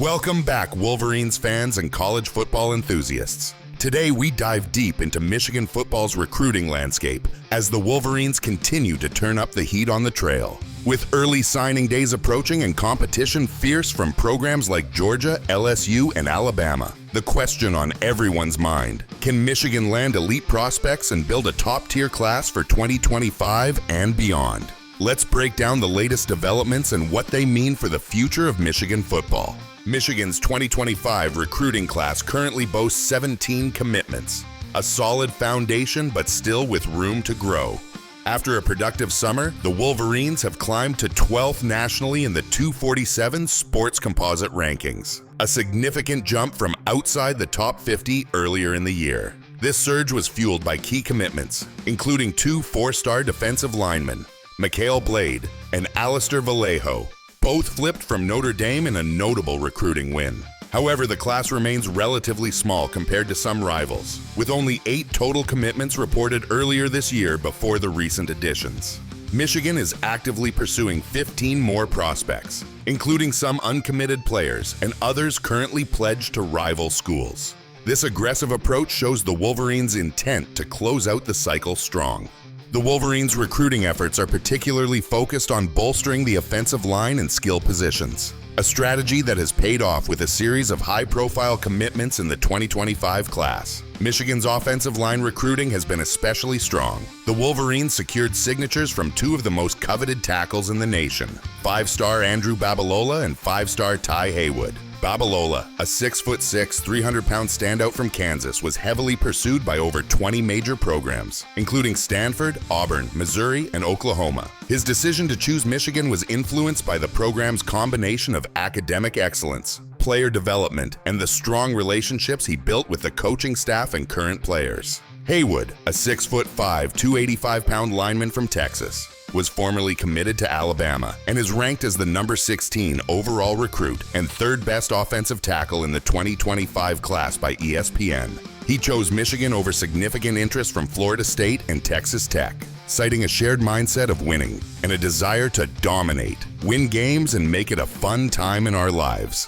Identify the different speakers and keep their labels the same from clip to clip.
Speaker 1: Welcome back, Wolverines fans and college football enthusiasts. Today, we dive deep into Michigan football's recruiting landscape as the Wolverines continue to turn up the heat on the trail. With early signing days approaching and competition fierce from programs like Georgia, LSU, and Alabama, the question on everyone's mind: can Michigan land elite prospects and build a top-tier class for 2025 and beyond? Let's break down the latest developments and what they mean for the future of Michigan football. Michigan's 2025 recruiting class currently boasts 17 commitments, a solid foundation but still with room to grow. After a productive summer, the Wolverines have climbed to 12th nationally in the 247 Sports Composite rankings, a significant jump from outside the top 50 earlier in the year. This surge was fueled by key commitments, including 2 four-star defensive linemen, Mikhail Blade and Alistair Vallejo, both flipped from Notre Dame in a notable recruiting win. However, the class remains relatively small compared to some rivals, with only 8 total commitments reported earlier this year before the recent additions. Michigan is actively pursuing 15 more prospects, including some uncommitted players and others currently pledged to rival schools. This aggressive approach shows the Wolverines' intent to close out the cycle strong. The Wolverines' recruiting efforts are particularly focused on bolstering the offensive line and skill positions, a strategy that has paid off with a series of high-profile commitments in the 2025 class. Michigan's offensive line recruiting has been especially strong. The Wolverines secured signatures from 2 of the most coveted tackles in the nation, 5-star Andrew Babalola and 5-star Ty Haywood. Babalola, a 6'6", 300-pound standout from Kansas, was heavily pursued by over 20 major programs, including Stanford, Auburn, Missouri, and Oklahoma. His decision to choose Michigan was influenced by the program's combination of academic excellence, player development, and the strong relationships he built with the coaching staff and current players. Haywood, a 6'5", 285-pound lineman from Texas, was formerly committed to Alabama and is ranked as the number 16 overall recruit and 3rd best offensive tackle in the 2025 class by ESPN. He chose Michigan over significant interest from Florida State and Texas Tech, citing a shared mindset of winning and a desire to dominate, win games, and make it a fun time in our lives.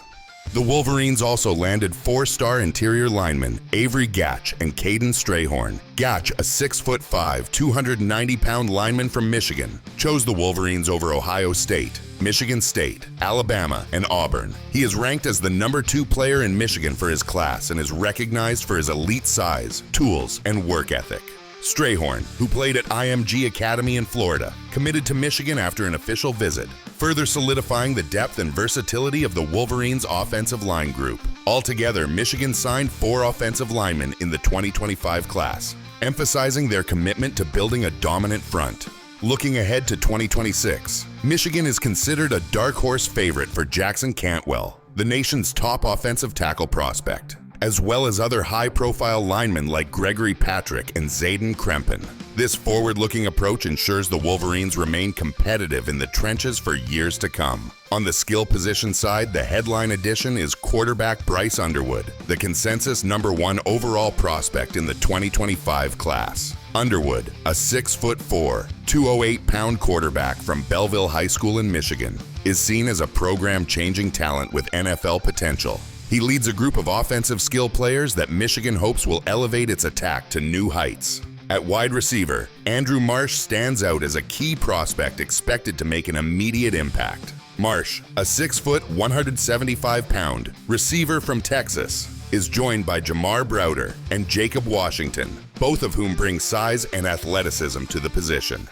Speaker 1: The Wolverines also landed 4-star interior linemen Avery Gach and Kaden Strayhorn. Gach, a 6'5", 290-pound lineman from Michigan, chose the Wolverines over Ohio State, Michigan State, Alabama, and Auburn. He is ranked as the number 2 player in Michigan for his class and is recognized for his elite size, tools, and work ethic. Strayhorn, who played at IMG Academy in Florida, committed to Michigan after an official visit, further solidifying the depth and versatility of the Wolverines' offensive line group. Altogether, Michigan signed 4 offensive linemen in the 2025 class, emphasizing their commitment to building a dominant front. Looking ahead to 2026, Michigan is considered a dark horse favorite for Jackson Cantwell, the nation's top offensive tackle prospect, as well as other high-profile linemen like Gregory and Zaden Krempin. This forward-looking approach ensures the Wolverines remain competitive in the trenches for years to come. On the skill position side, the headline addition is quarterback Bryce Underwood, the consensus number 1 overall prospect in the 2025 class. Underwood, a 6'4", 208-pound quarterback from Belleville High School in Michigan, is seen as a program-changing talent with NFL potential. He leads a group of offensive skill players that Michigan hopes will elevate its attack to new heights. At wide receiver, Andrew Marsh stands out as a key prospect expected to make an immediate impact. Marsh, a 6', 175-pound receiver from Texas, is joined by Jamar Browder and Jacob Washington, both of whom bring size and athleticism to the position.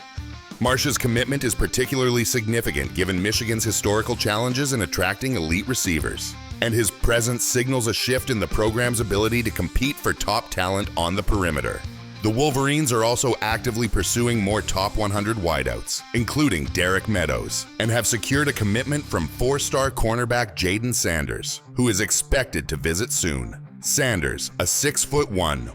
Speaker 1: Marsh's commitment is particularly significant given Michigan's historical challenges in attracting elite receivers, and his presence signals a shift in the program's ability to compete for top talent on the perimeter. The Wolverines are also actively pursuing more top 100 wideouts, including Derek Meadows, and have secured a commitment from 4-star cornerback Jayden Sanders, who is expected to visit soon. Sanders, a 6'1",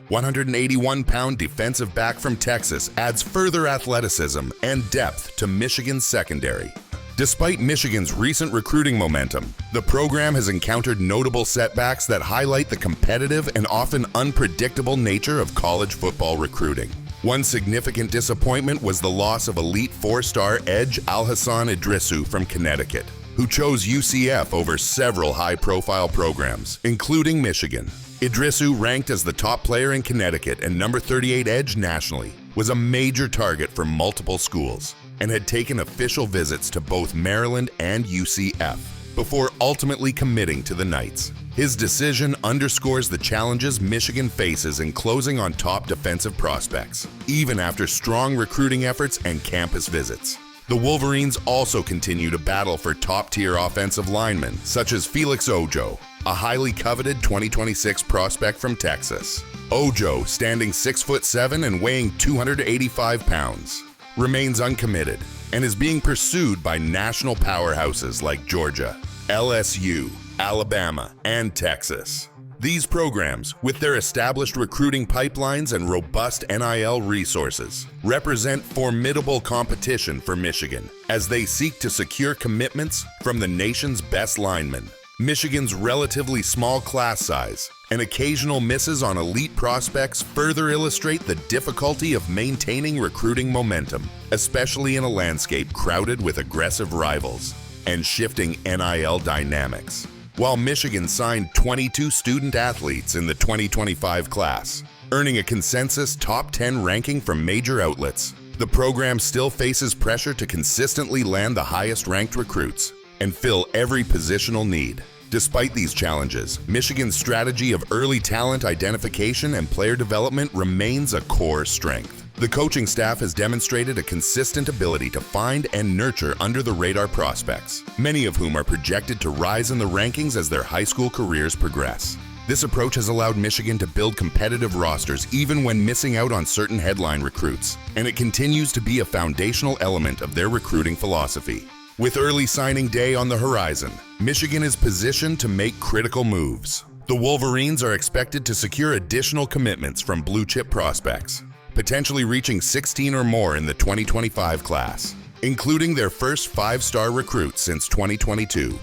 Speaker 1: 181-pound defensive back from Texas, adds further athleticism and depth to Michigan's secondary. Despite Michigan's recent recruiting momentum, the program has encountered notable setbacks that highlight the competitive and often unpredictable nature of college football recruiting. One significant disappointment was the loss of elite 4-star edge alhassan Iddrissu from Connecticut. who chose UCF over several high-profile programs, including Michigan. Iddrissu, ranked as the top player in Connecticut and number 38 edge nationally, was a major target for multiple schools and had taken official visits to both Maryland and UCF before ultimately committing to the Knights. His decision underscores the challenges Michigan faces in closing on top defensive prospects, even after strong recruiting efforts and campus visits. The Wolverines also continue to battle for top-tier offensive linemen, such as Felix, a highly coveted 2026 prospect from Texas. Ojo, standing 6'7" and weighing 285 pounds, remains uncommitted and is being pursued by national powerhouses like Georgia, LSU, Alabama, and Texas. These programs, with their established recruiting pipelines and robust NIL resources, represent formidable competition for Michigan as they seek to secure commitments from the nation's best linemen. Michigan's relatively small class size and occasional misses on elite prospects further illustrate the difficulty of maintaining recruiting momentum, especially in a landscape crowded with aggressive rivals and shifting NIL dynamics. While Michigan signed 22 student athletes in the 2025 class, earning a consensus top 10 ranking from major outlets, the program still faces pressure to consistently land the highest-ranked recruits and fill every positional need. Despite these challenges, Michigan's strategy of early talent identification and player development remains a core strength. The coaching staff has demonstrated a consistent ability to find and nurture under-the-radar prospects, many of whom are projected to rise in the rankings as their high school careers progress. This approach has allowed Michigan to build competitive rosters even when missing out on certain headline recruits, and it continues to be a foundational element of their recruiting philosophy. With early signing day on the horizon, Michigan is positioned to make critical moves. The Wolverines are expected to secure additional commitments from blue-chip prospects, potentially reaching 16 or more in the 2025 class, including their first 5-star recruit since 2022.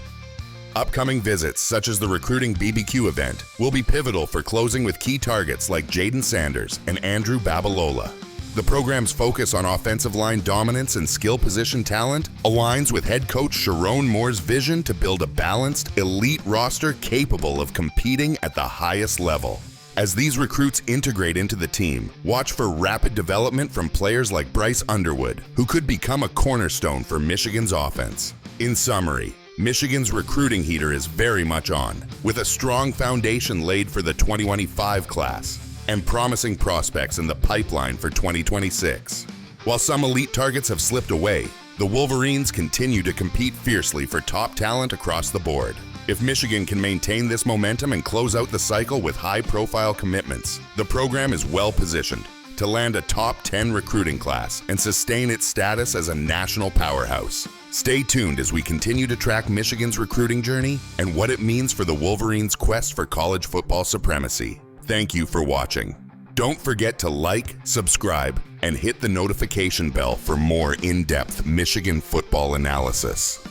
Speaker 1: Upcoming visits, such as the recruiting BBQ event, will be pivotal for closing with key targets like Jayden and Andrew Babalola. The program's focus on offensive line dominance and skill position talent aligns with head coach Sherrone Moore's vision to build a balanced, elite roster capable of competing at the highest level. As these recruits integrate into the team, watch for rapid development from players like Bryce Underwood, who could become a cornerstone for Michigan's offense. In summary, Michigan's recruiting heater is very much on, with a strong foundation laid for the 2025 class and promising prospects in the pipeline for 2026. While some elite targets have slipped away, the Wolverines continue to compete fiercely for top talent across the board. If Michigan can maintain this momentum and close out the cycle with high-profile commitments, the program is well-positioned to land a top 10 recruiting class and sustain its status as a national powerhouse. Stay tuned as we continue to track Michigan's recruiting journey and what it means for the Wolverines' quest for college football supremacy. Thank you for watching. Don't forget to like, subscribe, and hit the notification bell for more in-depth Michigan football analysis.